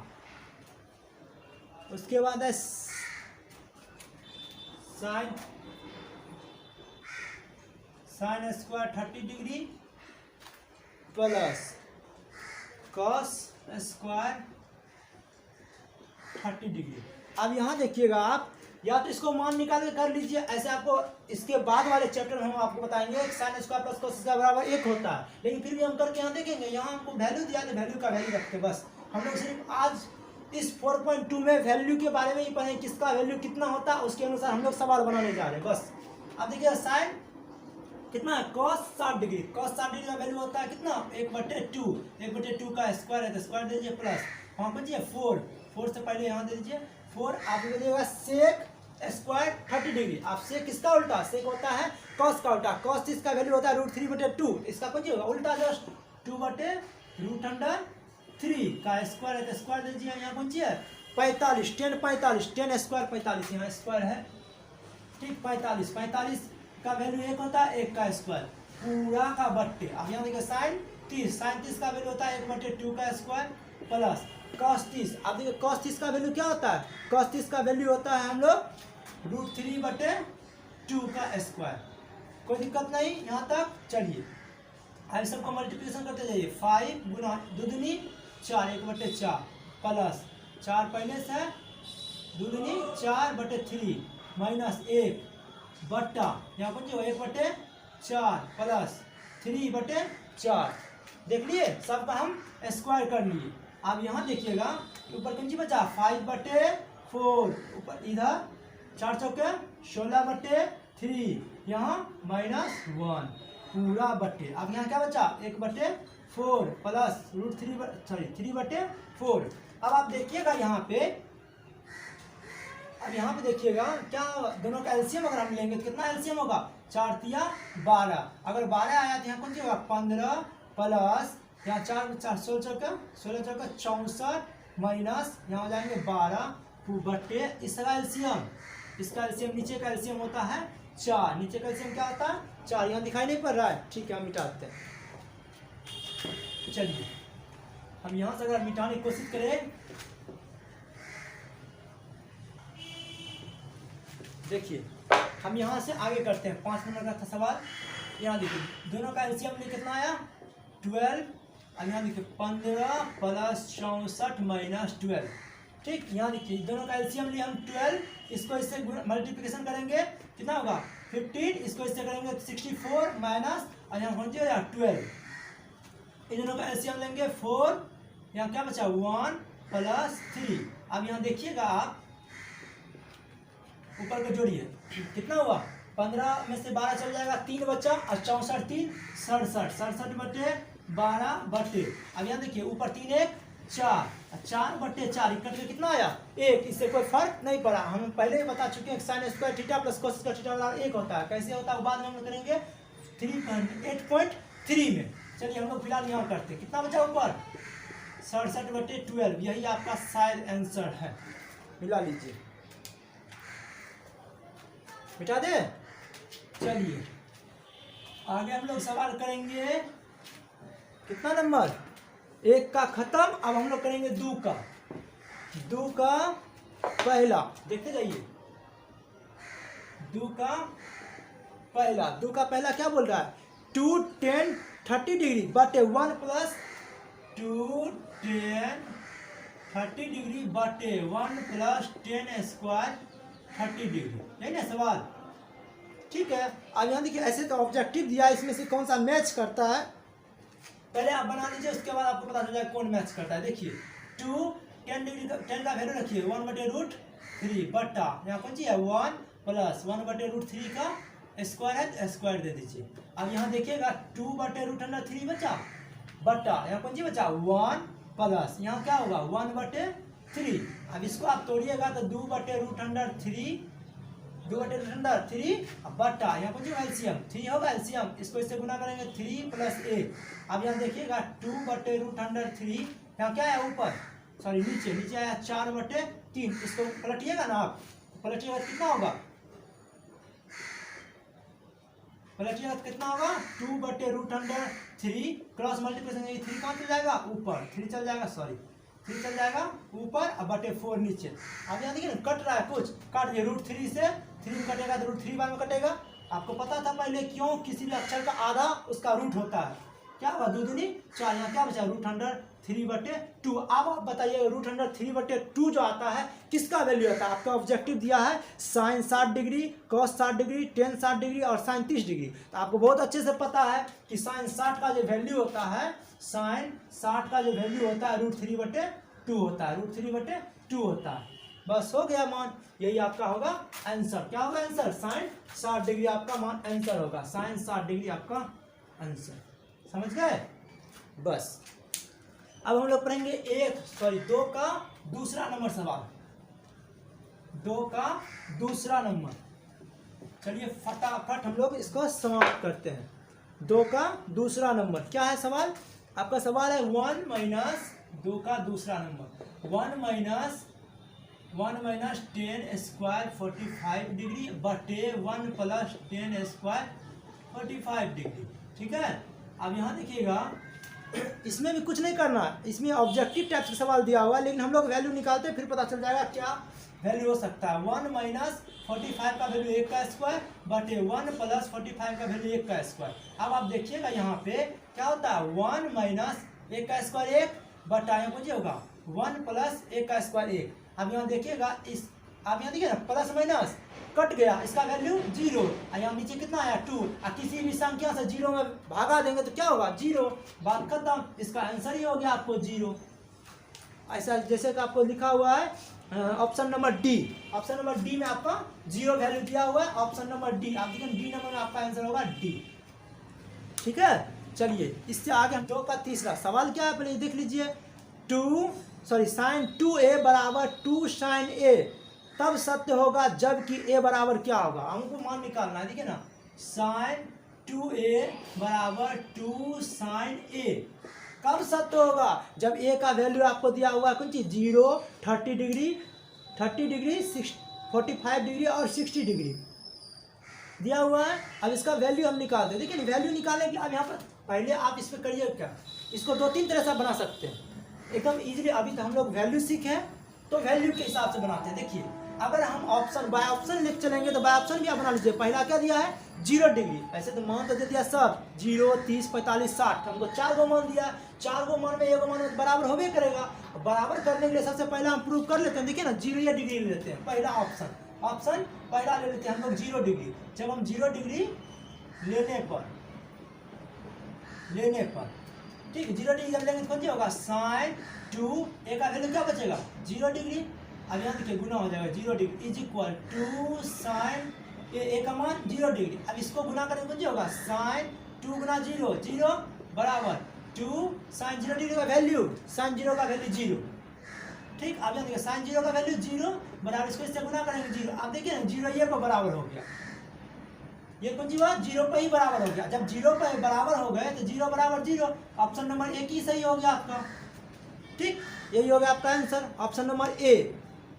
उसके बाद है sine square 30 degree plus cos square 30 degree. अब यहाँ देखिएगा आप या तो इसको मान निकाल के कर लीजिए, ऐसे आपको इसके बाद वाले चैप्टर में हम आपको बताएंगे sine square plus cos square बराबर 1 होता है, लेकिन फिर भी हम करके यहाँ देखेंगे, यहाँ हमको वैल्यू दिया है, वैल्यू का वैल्यू रखते बस। हम लोग सिर्फ आज इस 4.2 में वैल्यू के बारे में ही पढ़ें, किसका वैल्यू कितना होता है उसके अनुसार हम लोग सवाल बनाने जा रहे हैं बस। अब देखिए साइन कितना है कॉस 60 डिग्री, कॉस 60 डिग्री का वैल्यू होता है कितना 1/2, 1/2 का स्क्वायर है तो स्क्वायर दे दीजिए प्लस वहाँ बचिए 4 से पहले यहाँ दे दीजिए 4। आप दीजिएगा सेक स्क्वायर 30 डिग्री, आप सेक किसका उल्टा, सेक होता है कॉस का उल्टा, कॉस 30 का वैल्यू होता है √3/2, इसका कुछ होगा उल्टा जस्ट 2/√3 का स्क्वायर है तो स्क्वायर दे दीजिए यहाँ पहुँचिए 45, 10 स्क्वायर 45 यहाँ स्क्वायर है। ठीक, 45 का वैल्यू 1 होता है, 1 का स्क्वायर पूरा का बट्टे। अब यहाँ देखिए साइन 30 का वैल्यू होता है 1/2 का स्क्वायर प्लस cos 30। अब देखिए cos 30 का वैल्यू क्या होता है, cos 30 का वैल्यू होता है हम लोग √3/2 का स्क्वायर। कोई दिक्कत नहीं यहाँ तक। चलिए अब सबको मल्टीप्लिकेशन करते जाइए, 5 गुना 2 दूनी 4 1/4 प्लस 4 पहले से 2 दूनी 4/3 माइनस 1 बट्टा यहाँ कौन सी 1/4 प्लस 3/4। देख लिए सबका हम स्क्वायर कर लिए। अब यहाँ देखिएगा ऊपर कौन सी बचा 5/4, ऊपर इधर 4 चौके 16/3, यहाँ -1 पूरा बट्टे। अब यहाँ क्या बचा 1/4 प्लस √3/4। अब आप देखिएगा यहाँ पे, अब यहाँ पे देखिएगा क्या दोनों का एलसीएम अगर हम लेंगे तो कितना एलसीएम होगा 4 तिया 12। अगर 12 आया तो यहाँ कौन सी होगा 15 प्लस यहाँ 4 16 चौका 64 माइनस यहाँ हो जाएंगे 12 बट्टे इसका एलसीएम नीचे का एलसीएम होता है 4। नीचे का एलसीएम क्या होता है 4। यहाँ दिखाई नहीं पड़ रहा है, ठीक है हम मिटाते हैं। चलिए हम यहाँ से अगर मिटाने की कोशिश करें, देखिए हम यहाँ से आगे करते हैं। 5 नंबर का था सवाल। यहाँ देखिए दोनों का एलसीएम कितना आया 12। अब यहाँ देखिए 15 प्लस 64 माइनस 12। ठीक, यहाँ देखिए दोनों का एलसीएम लिए हम 12, इसको इससे मल्टीप्लिकेशन करेंगे कितना होगा 15, इसको इससे करेंगे 64 माइनस और यहाँ कौन सी हो जाएगा 12। इन दोनों का एलसीएम लेंगे 4, यहाँ क्या बचा 1 प्लस 3। अब यहाँ देखिएगा आप ऊपर को जोड़िए कितना हुआ 15 में से 12 चल जाएगा 3 बचा और 64 3 67/12 बट्टे। अब यहाँ देखिए ऊपर 3 1 4/4 कट के कितना आया 1। इससे कोई फर्क नहीं पड़ा, हम पहले ही बता चुके हैं sine square theta plus cos square theta 1 होता है। कैसे होता है बाद में हम करेंगे 8.3 में। चलिए हम लोग फिलहाल यहाँ करते हैं। कितना बचा ऊपर 67/12। यही आपका शायद आंसर है, मिला लीजिए, मिटा दे। चलिए आगे हम लोग सवाल करेंगे कितना नंबर 1 का खत्म। अब हम लोग करेंगे 2 का पहला। देखते जाइए 2 का पहला क्या बोल रहा है 2 10 30 डिग्री बटे 1 प्लस 2 10 30 डिग्री बटे 1 प्लस 10 स्क्वायर 30 डिग्री। यही ना सवाल, ठीक है। अब यहाँ देखिए ऐसे तो ऑब्जेक्टिव दिया है, इसमें से कौन सा मैच करता है पहले आप बना लीजिए, उसके बाद आपको पता चल जाएगा कौन मैच करता है। देखिए 2 10 डिग्री 10 का वैल्यू रखिए 1/√3 बट्टा यहाँ कौन सी है 1 प्लस 1/√3 का स्क्वायर है तो स्क्वायर दे दीजिए। अब यहाँ देखिएगा 2/√3 बचा बट्टा यहाँ कौन सी बचा 1 प्लस यहाँ क्या होगा 1/3। अब इसको आप तोड़िएगा तो 2/√3 बट्टा यहाँ कौन सी एलसीएम 3 होगा एलसीएम, इसको इससे गुना करेंगे 3 + 1। अब यहाँ देखिएगा 2/√3 यहाँ क्या है ऊपर सॉरी नीचे आया 4/3। इसको पलटिएगा ना आप, पलटिएगा तो कितना होगा 2/√3 क्रॉस मल्टीप्लिकेशन 3 कहाँ चल जाएगा ऊपर 3 चल जाएगा 3 चल जाएगा ऊपर और /4 नीचे। अब यहाँ देखिए कट रहा है कुछ, काट दिए √3 से 3 में कटेगा तो √3 बार में कटेगा। आपको पता था पहले क्यों किसी भी अक्षर का आधा उसका रूट होता है, क्या हुआ 2 दूनी 4। यहाँ क्या बचा √3/2। अब आप बताइए √3/2 जो आता है किसका वैल्यू आता है। आपका ऑब्जेक्टिव दिया है sine 60 degree cos 60 degree tan 60 degree और साइन 30 डिग्री। तो आपको बहुत अच्छे से पता है कि साइन 60 का जो वैल्यू होता है साइन 60 का जो वैल्यू होता है √3/2 होता है √3/2 होता है। बस हो गया मान, यही आपका होगा आंसर। क्या होगा आंसर साइन 60 डिग्री आपका मान आंसर होगा, साइन 60 डिग्री आपका आंसर। समझ गए बस। अब हम लोग पढ़ेंगे 2 का दूसरा नंबर सवाल, 2 का दूसरा नंबर। चलिए फटाफट हम लोग इसको समाप्त करते हैं। 2 का दूसरा नंबर क्या है सवाल, आपका सवाल है 1 माइनस 2 का दूसरा नंबर 1 माइनस 10 स्क्वायर 45 डिग्री बटे 1 प्लस 10 स्क्वायर 45 डिग्री। ठीक है। अब यहाँ देखिएगा इसमें भी कुछ नहीं करना, इसमें ऑब्जेक्टिव टाइप का सवाल दिया हुआ है, लेकिन हम लोग वैल्यू निकालते हैं फिर पता चल जाएगा क्या वैल्यू हो सकता है। 1 माइनस 45 का वैल्यू 1 का स्क्वायर बटे 1 प्लस 45 का वैल्यू 1 का स्क्वायर। अब आप देखिएगा यहाँ पे क्या होता है 1 माइनस 1 का स्क्वायर 1 बटा यहाँ कुछ होगा 1 प्लस 1 का स्क्वायर 1। अब यहाँ देखिएगा आप यहाँ देखिए ना प्लस माइनस कट गया, इसका वैल्यू 0, और यहाँ नीचे कितना आया 2, और किसी भी संख्या से 0 में भागा देंगे तो क्या होगा 0, बात खत्म, इसका आंसर ही हो गया आपको 0। ऐसा जैसे कि आपको लिखा हुआ है option number D, option number D में आपका 0 वैल्यू दिया हुआ है, ऑप्शन नंबर डी, आप देखिए डी नंबर में आपका आंसर होगा डी। ठीक है, चलिए इससे आगे हम 2 का तीसरा सवाल क्या है पहले देख लीजिए। sin 2a बराबर 2 sin a तब सत्य होगा जबकि a बराबर क्या होगा, हमको मान निकालना है, देखिए ना, sin 2a बराबर 2 sin a कब सत्य होगा, जब a का वैल्यू आपको दिया हुआ है कौन चीज 0, 30 डिग्री, 45 डिग्री और 60 डिग्री दिया हुआ है। अब इसका वैल्यू हम निकालते हैं, देखिए वैल्यू निकालने के लिए अब यहाँ पर पहले आप इस पर करिए क्या, इसको 2-3 तरह से बना सकते हैं एकदम इजीली। अभी तो हम लोग वैल्यू सीखे हैं तो वैल्यू के हिसाब से बनाते हैं। देखिए अगर हम ऑप्शन बाय ऑप्शन लिख चलेंगे तो बाय ऑप्शन भी आप बना लीजिए। पहला क्या दिया है 0 डिग्री, ऐसे तो मान तो दे दिया सब 0, 30, 45, 60, हमको 4 गो मान दिया, 4 गो मान में 1 गो मान में बराबर होबे करेगा। बराबर करने के लिए सबसे पहले हम प्रूव कर लेते हैं, देखिए ना 0 डिग्री ले लेते हैं, पहला ऑप्शन पहला ले लेते हैं हम लोग 0 डिग्री। जब हम 0 डिग्री लेने पर ठीक 0 डिग्री जब लेंगे तो कौन सी होगा sin 2 a का वैल्यू क्या बचेगा 0 डिग्री। अब यहाँ देखिए गुना हो जाएगा 0 degree is equal to sin a का मान 0 डिग्री। अब इसको गुना करेंगे कौन सी होगा sin 2 गुना 0 0 बराबर 2 sin 0 डिग्री का वैल्यू sin 0 का वैल्यू 0। ठीक, अब यहाँ देखिए sin 0 का वैल्यू 0 बराबर इसको इससे गुना करेंगे 0। अब देखिए ना 0 ये पर बराबर हो गया, ये कौन सी बात 0 पे ही बराबर हो गया। जब 0 पे बराबर हो गए तो 0 बराबर 0, ऑप्शन नंबर ए की सही हो गया आपका। ठीक, यही हो गया आपका answer option number A.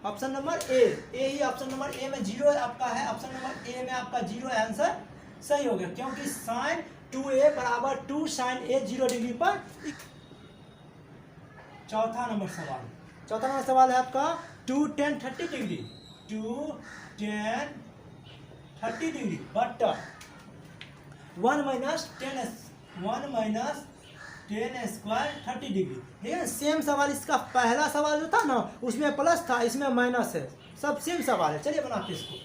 Option number A he option number A में 0 आपका है, ऑप्शन नंबर ए में आपका 0 आंसर सही हो गया, क्योंकि sin 2a बराबर 2 sin a 0 डिग्री पर। चौथा नंबर सवाल है आपका 2 tan 30 degree, 2 tan 30 degree but 1 minus 10 square 30 degree. देखिए सेम सवाल, इसका पहला सवाल जो था ना उसमें प्लस था, इसमें माइनस है, सब सेम सवाल है। चलिए बनाते इसको।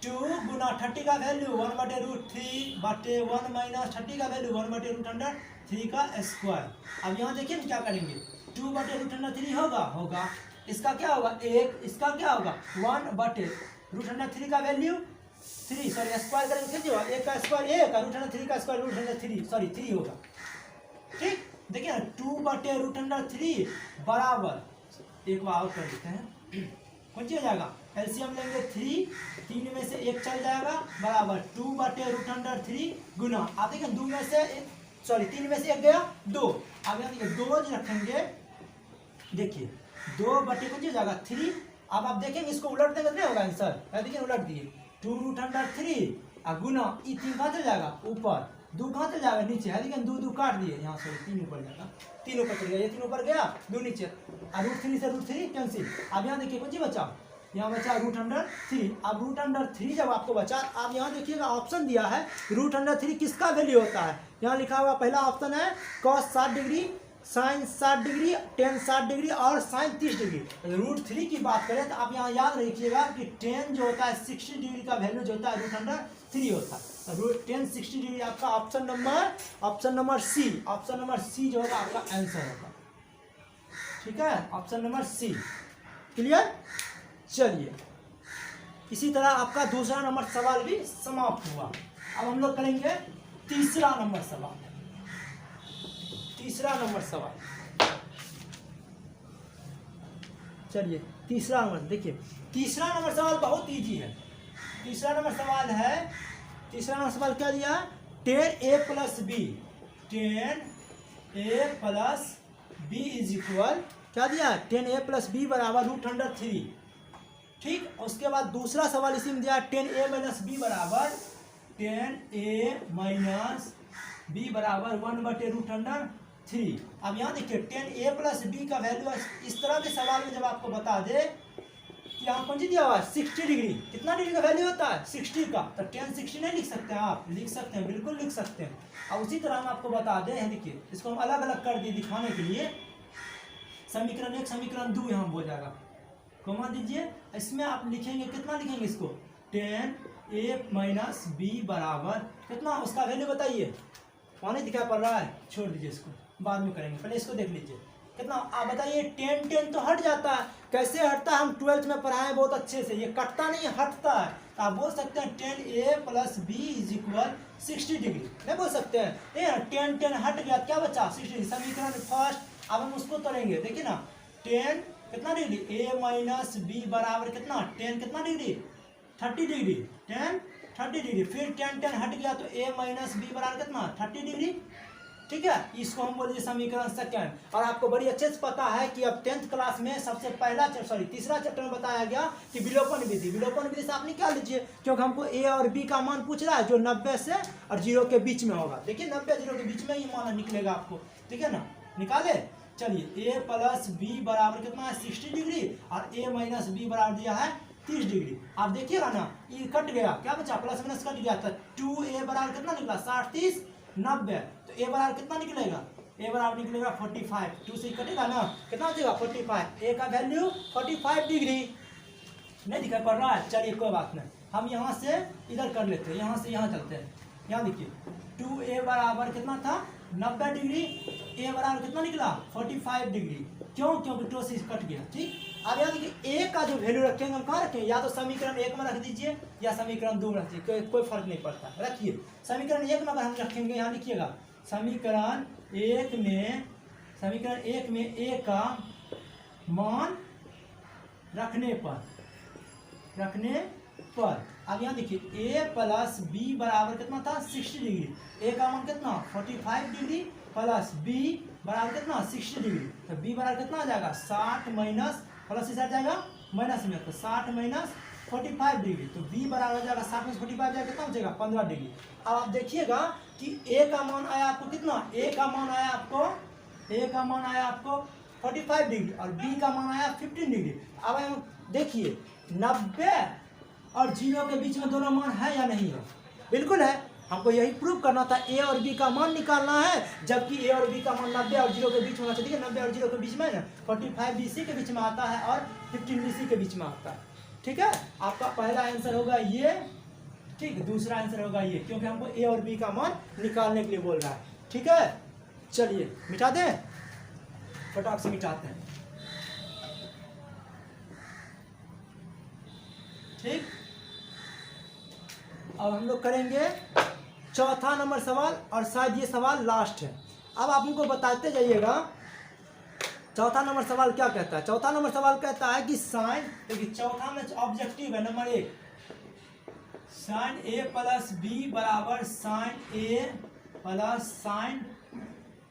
2 गुना 30 का वैल्यू 1/√3 बटे 1 माइनस 30 का वैल्यू 1/√3 का स्क्वायर। अब यहाँ देखिए क्या करेंगे 2/√3 होगा, इसका क्या होगा 1, इसका क्या होगा 1/√3 का वैल्यू 3, सॉरी स्क्वायर करेंगे कितनी होगा 1 का स्क्वायर 1 और √3 का स्क्वायर √3 होगा। ठीक, देखिए ना 2/√3 बराबर एक बार और कर देते हैं, कौन सी हो जाएगा एलसीएम लेंगे 3 में से 1 चल जाएगा बराबर 2/√3 गुना, आप देखिए 3 में से 1 गया 2। अब यहाँ देखिए 2 रखेंगे, देखिए 2/3 कौन सी हो जाएगा 3। अब आप देखेंगे इसको उलट देंगे नहीं होगा आंसर, देखिए उलट दिए 2√3 और गुना 3 कहाँ चल जाएगा ऊपर, 2 कहाँ चल जाएगा नीचे, है देखिए 2 काट दिए यहाँ से 3 ऊपर जाएगा, 3 ऊपर चल गया, ये 3 ऊपर गया 2 नीचे और √3 से √3 कैंसिल। अब यहाँ देखिए कौन सी बचा, यहाँ बचा √3। अब √3 जब आपको बचा, आप यहाँ देखिएगा ऑप्शन दिया है √3 किसका वैल्यू होता है, यहाँ लिखा हुआ पहला ऑप्शन है cos 60 degree, sin 60 degree, tan 60 degree और sin 30 डिग्री। √3 की बात करें तो आप यहाँ याद रखिएगा कि tan जो होता है 60 डिग्री का वैल्यू जो होता है √3 होता है। tan 60 डिग्री आपका ऑप्शन नंबर सी जो होगा आपका आंसर होगा। ठीक है, ऑप्शन नंबर सी क्लियर। चलिए इसी तरह आपका दूसरा नंबर सवाल भी समाप्त हुआ। अब हम लोग करेंगे तीसरा नंबर सवाल। चलिए तीसरा नंबर देखिए, तीसरा नंबर सवाल बहुत इजी है। तीसरा नंबर सवाल क्या दिया है 10a + b, 10a + b is equal क्या दिया है 10a + b बराबर √3। ठीक, उसके बाद दूसरा सवाल इसी में दिया 10a - b बराबर 1/√3। अब यहाँ देखिए 10a + b का वैल्यू इस तरह के सवाल में जब आपको बता दे कि यहाँ कौन सी दिया हुआ है 60 डिग्री, कितना डिग्री का वैल्यू होता है 60 का, तो 10 60 नहीं लिख सकते हैं आप, लिख सकते हैं, बिल्कुल लिख सकते हैं। और उसी तरह हम आपको बता दें, देखिए इसको हम अलग अलग कर दिए दिखाने के लिए, समीकरण 1 समीकरण 2 यहाँ बोल जाएगा, कॉमा दीजिए। इसमें आप लिखेंगे कितना लिखेंगे इसको, 10a माइनस बी बराबर कितना, उसका वैल्यू बताइए। पानी दिखाई पड़ रहा है, छोड़ दीजिए इसको, बाद में करेंगे, पहले इसको देख लीजिए कितना। आप बताइए 10 तो हट जाता है, कैसे हटता है, हम 12th में पढ़ाए बहुत अच्छे से, ये कटता नहीं हटता है। तो आप बोल सकते हैं 10a plus B is equal 60 degree, नहीं बोल सकते हैं। ये 10 हट गया, क्या बचा 60। समीकरण फर्स्ट, अब हम उसको तोड़ेंगे, देखिए ना 10 कितना डिग्री, a माइनस बी बराबर कितना 10 कितना डिग्री 30 डिग्री, 10 30 डिग्री। फिर 10 हट गया तो a माइनस बी बराबर कितना 30 डिग्री, ठीक है। इसको हम बोलिए समीकरण सेकंड। और आपको बड़ी अच्छे से पता है कि अब 10th क्लास में सबसे पहला तीसरा चैप्टर में बताया गया कि विलोपन विधि। विलोपन विधि से आप निकाल लीजिए, क्योंकि हमको a और b का मान पूछ रहा है जो 90 से और 0 के बीच में होगा। देखिए 90 0 के बीच में ये मान निकलेगा आपको, ठीक है ना, निकाले। चलिए a प्लस बी बराबर कितना है 60 डिग्री और a माइनस बी बराबर दिया है 30 डिग्री। आप देखिएगा ना, ये कट गया, क्या बचा, प्लस माइनस कट गया था। 2a बराबर कितना निकला 60 30 90, तो a बराबर कितना निकलेगा, a बराबर निकलेगा 45। 2 से कटेगा ना, कितना बचेगा 45। a का वैल्यू 45 डिग्री, नहीं दिखाई पड़ रहा है। चलिए कोई बात नहीं, हम यहाँ से इधर कर लेते हैं, यहाँ से यहाँ चलते हैं। यहाँ देखिए 2a बराबर कितना था 90 डिग्री, a बराबर कितना निकला 45 डिग्री। क्यों, क्योंकि 2 से कट गया, ठीक। अब यहाँ देखिए a का जो वैल्यू रखेंगे हम कहाँ रखेंगे, या तो समीकरण 1 में रख दीजिए या समीकरण 2 में रख दीजिए, कोई फर्क नहीं पड़ता, रखिए। समीकरण 1 में अगर हम रखेंगे, यहाँ लिखिएगा समीकरण 1 में a का मान रखने पर अब यहाँ देखिए a प्लस बी बराबर कितना था 60 डिग्री, a का मान कितना 45 डिग्री प्लस b बराबर कितना 60 डिग्री, तो b बराबर कितना आ जाएगा 60 माइनस प्लस इधर जाएगा माइनस में, तो 60 माइनस 45 डिग्री, तो b बराबर हो जाएगा 60 माइनस 45 जाएगा कितना हो जाएगा 15 डिग्री। अब आप देखिएगा कि a का मान आया आपको कितना, a का मान आया आपको 45 डिग्री और b का मान आया 15 डिग्री। अब हम देखिए 90 और 0 के बीच में दोनों मान है या नहीं है, बिल्कुल है। हमको यही प्रूव करना था, a और b का मान निकालना है, जबकि a और b का मान 90 और 0 के बीच में होना चाहिए। 90 और 0 के बीच में ना 45 BC के बीच में आता है और 15 BC के बीच में आता है, ठीक है। आपका पहला आंसर होगा ये, ठीक, दूसरा आंसर होगा ये, क्योंकि हमको a और b का मान निकालने के लिए बोल रहा है, ठीक है। चलिए मिटा दें, फटाक से मिटाते हैं, ठीक। अब हम लोग करेंगे चौथा नंबर सवाल, और शायद ये सवाल लास्ट है। अब आप हमको बताते जाइएगा चौथा नंबर सवाल क्या कहता है। चौथा नंबर सवाल कहता है कि साइन, देखिए चौथा में ऑब्जेक्टिव है number 1, sine a plus B बराबर sine a plus sine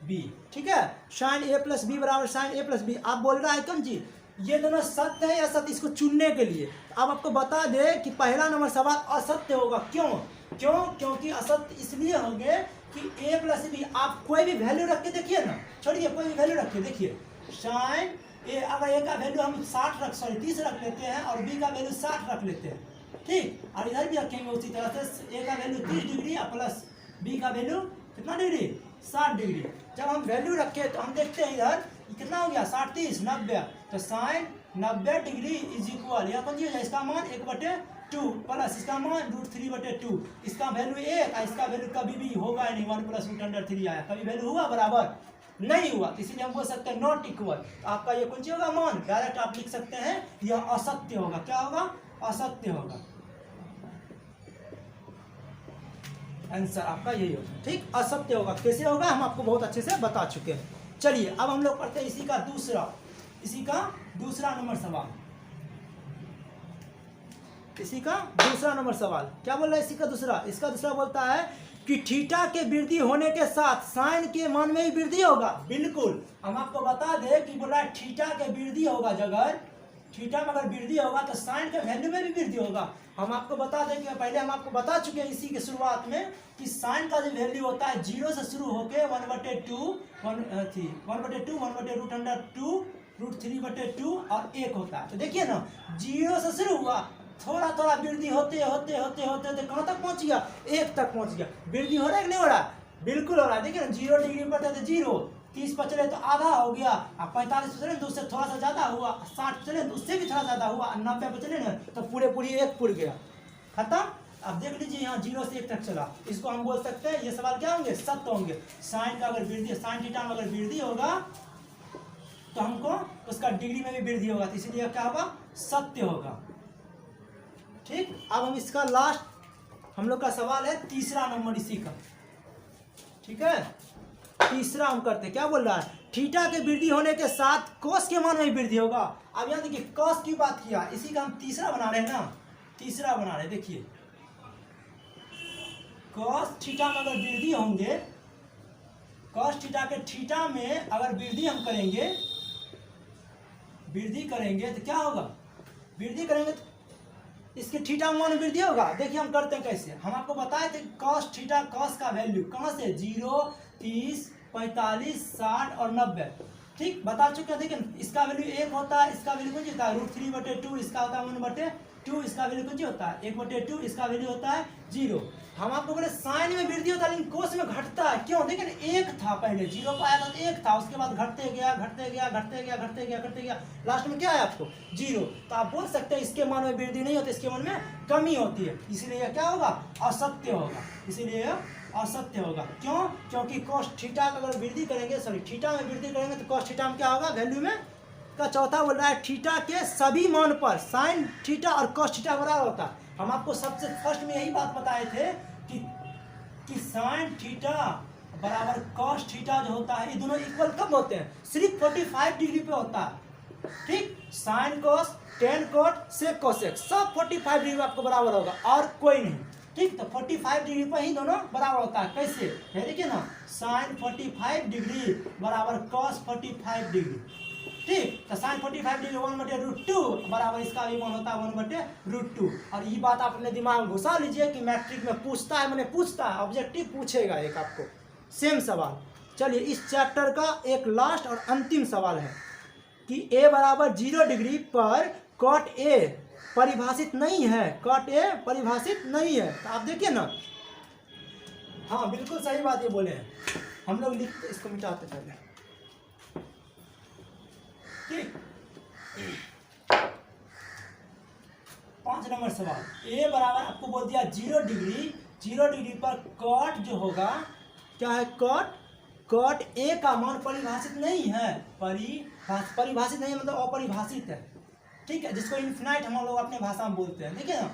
b, ठीक है। साइन a प्लस बी बराबर साइन a प्लस बी। आप बोल रहा है कौन जी, ये दोनों सत्य है या असत्य, इसको चुनने के लिए। अब आपको बता दे कि पहला नंबर सवाल असत्य होगा। क्योंकि असत्य इसलिए होंगे कि a प्लस बी, आप कोई भी वैल्यू रख के देखिए ना, छोड़िए कोई भी वैल्यू रख के देखिए। साइन a, अगर a का वैल्यू हम 30 रख लेते हैं और b का वैल्यू 60 रख लेते हैं, ठीक। और इधर भी रखेंगे उसी तरह से, a का वैल्यू 30 डिग्री और प्लस b का वैल्यू कितना डिग्री 60 डिग्री। जब हम वैल्यू रखे तो हम देखते हैं इधर कितना हो गया 60 30 90, तो साइन 90 डिग्री इज इक्वल, यह कौन सी हो जाए, इसका मान 1/2 प्लस इसका मान √3/2। इसका वैल्यू 1 और इसका वैल्यू कभी भी होगा नहीं, 1 प्लस √3 आया, कभी वैल्यू हुआ बराबर नहीं हुआ, इसीलिए हम बोल सकते हैं नॉट इक्वल। तो आपका ये कौन सी होगा मान, डायरेक्ट आप लिख सकते हैं यह असत्य होगा। क्या होगा, असत्य होगा, आंसर आपका यही होगा, ठीक, असत्य होगा। कैसे होगा हम आपको बहुत अच्छे से बता चुके हैं। चलिए अब हम लोग पढ़ते हैं इसी का दूसरा नंबर सवाल। क्या बोल रहा है इसका दूसरा बोलता है कि थीटा के वृद्धि होने के साथ साइन के मान में भी वृद्धि होगा। बिल्कुल, हम आपको बता दें कि बोल रहा है थीटा के वृद्धि होगा, अगर थीटा में अगर वृद्धि होगा तो साइन के वैल्यू में भी वृद्धि होगा। हम आपको बता दें कि पहले हम आपको बता चुके हैं इसी के शुरुआत में कि साइन का जो वैल्यू होता है 0 से शुरू होके 1/2 √3/2 और 1 होता है। तो देखिए ना 0 से शुरू हुआ, थोड़ा थोड़ा वृद्धि होते होते कहाँ तक पहुँच गया 1 तक पहुँच गया। वृद्धि हो रहा है कि नहीं हो रहा, बिल्कुल हो रहा है। देखिए ना 0 डिग्री पर था तो 0, 30 पर चले तो आधा हो गया, अब 45 पर चले तो उससे थोड़ा सा ज़्यादा हुआ, 60 पर चले तो उससे भी थोड़ा ज़्यादा हुआ, 90 पर चले ना तो पूरी 1 पुर गया, खत्म। अब देख लीजिए यहाँ 0 से 1 तक चला, इसको हम बोल सकते हैं ये सवाल क्या होंगे, सत्य होंगे। साइन का अगर वृद्धि, साइन थीटा में अगर वृद्धि होगा तो हमको उसका डिग्री में भी वृद्धि होगा, तो इसीलिए क्या होगा, सत्य होगा। ठीक, अब हम इसका लास्ट हम लोग का सवाल है तीसरा नंबर इसी का, ठीक है। तीसरा हम करते, क्या बोल रहा है, थीटा के वृद्धि होने के साथ कॉस के मान में वृद्धि होगा। अब यहाँ देखिए कॉस की बात किया, इसी का हम तीसरा बना रहे हैं ना, तीसरा बना रहे हैं। देखिए कॉस थीटा में अगर वृद्धि होंगे, कॉस थीटा के थीटा में अगर वृद्धि हम करेंगे, वृद्धि करेंगे तो क्या होगा, वृद्धि करेंगे तो इसके थीटा मान में वृद्धि होगा। देखिए हम करते हैं कैसे, हम आपको बताए थे कॉस थीटा, कॉस का वैल्यू कहाँ से, 0, 30, 45, 60 और 90, ठीक बता चुके हैं। देखिए इसका वैल्यू 1 होता है, इसका वैल्यू कुछ होता है √3/2, इसका होता है 1/2, इसका वैल्यू कुछ होता है 1/2, इसका वैल्यू होता है 0। हम आपको बोले साइन में वृद्धि होता है लेकिन कोस में घटता है, क्यों, देखिए 1 था पहले, 0 पर आया था तो 1 था, उसके बाद घटते गया घटते गया घटते गया घटते गया घटते गया, लास्ट में क्या है आपको 0। तो आप बोल सकते हैं इसके मान में वृद्धि नहीं होती, इसके मान में कमी होती है, इसीलिए यह क्या होगा, असत्य होगा, इसीलिए यह असत्य होगा। क्यों, क्योंकि कॉस थीटा का अगर वृद्धि करेंगे, सॉरी थीटा में वृद्धि करेंगे तो कॉस थीटा में क्या होगा, वैल्यू में का चौथा बोल रहा है थीटा के सभी मान पर साइन थीटा और कॉस थीटा बराबर होता है। हम आपको सबसे फर्स्ट में यही बात बताए थे कि साइन थीटा बराबर कॉस थीटा जो होता है ये दोनों इक्वल कब होते हैं, सिर्फ 45 डिग्री पे होता है, ठीक। Sine cos, tan cot, sec cosec सब 45 डिग्री आपको बराबर होगा और कोई नहीं, ठीक। तो 45 डिग्री पर ही दोनों बराबर होता है, कैसे है देखिए ना, साइन 45 डिग्री बराबर कॉस 45 डिग्री, ठीक। तो साइन 45 डिग्री 1/√2 बराबर इसका भी मान होता है 1/√2। और ये बात आप अपने दिमाग में घुसा लीजिए कि मैट्रिक में पूछता है, मैंने पूछता है, ऑब्जेक्टिव पूछेगा एक आपको सेम सवाल। चलिए इस चैप्टर का एक लास्ट और अंतिम सवाल है कि a बराबर 0 डिग्री पर कॉट a परिभाषित नहीं है, कॉट a परिभाषित नहीं है। तो आप देखिए ना, हाँ बिल्कुल सही बात ये बोले हैं, हम लोग लिखते, इसको मिटाते पहले, ठीक। 5 नंबर सवाल, a बराबर आपको बोल दिया 0 डिग्री पर कॉट जो होगा क्या है, कॉट a का मान परिभाषित नहीं है, परिभाषित नहीं है मतलब अपरिभाषित है, ठीक है, जिसको इन्फिनाइट हम लोग अपने भाषा में बोलते हैं। देखिए ना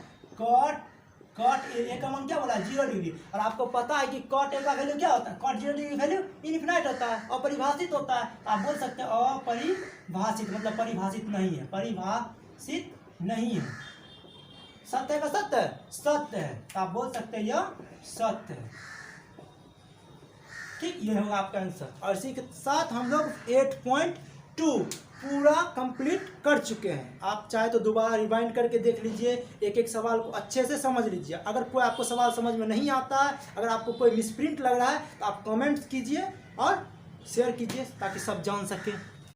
कॉट ए का मान क्या बोला, 0 डिग्री, और आपको पता है कि कॉट ए का वैल्यू क्या होता है, कॉट 0 डिग्री वैल्यू इन्फिनाइट होता है, अपरिभाषित होता है। आप बोल सकते हैं अपरिभाषित मतलब परिभाषित नहीं है, परिभाषित नहीं है। सत्य है का सत्य, सत्य है, तो आप बोल सकते हैं यह सत्य है, ठीक। ये होगा आपका आंसर। और इसी के साथ हम लोग 8.2 पूरा कंप्लीट कर चुके हैं। आप चाहे तो दोबारा रिवाइंड करके देख लीजिए, एक एक सवाल को अच्छे से समझ लीजिए। अगर कोई आपको सवाल समझ में नहीं आता है, अगर आपको कोई मिसप्रिंट लग रहा है तो आप कमेंट्स कीजिए और शेयर कीजिए ताकि सब जान सकें।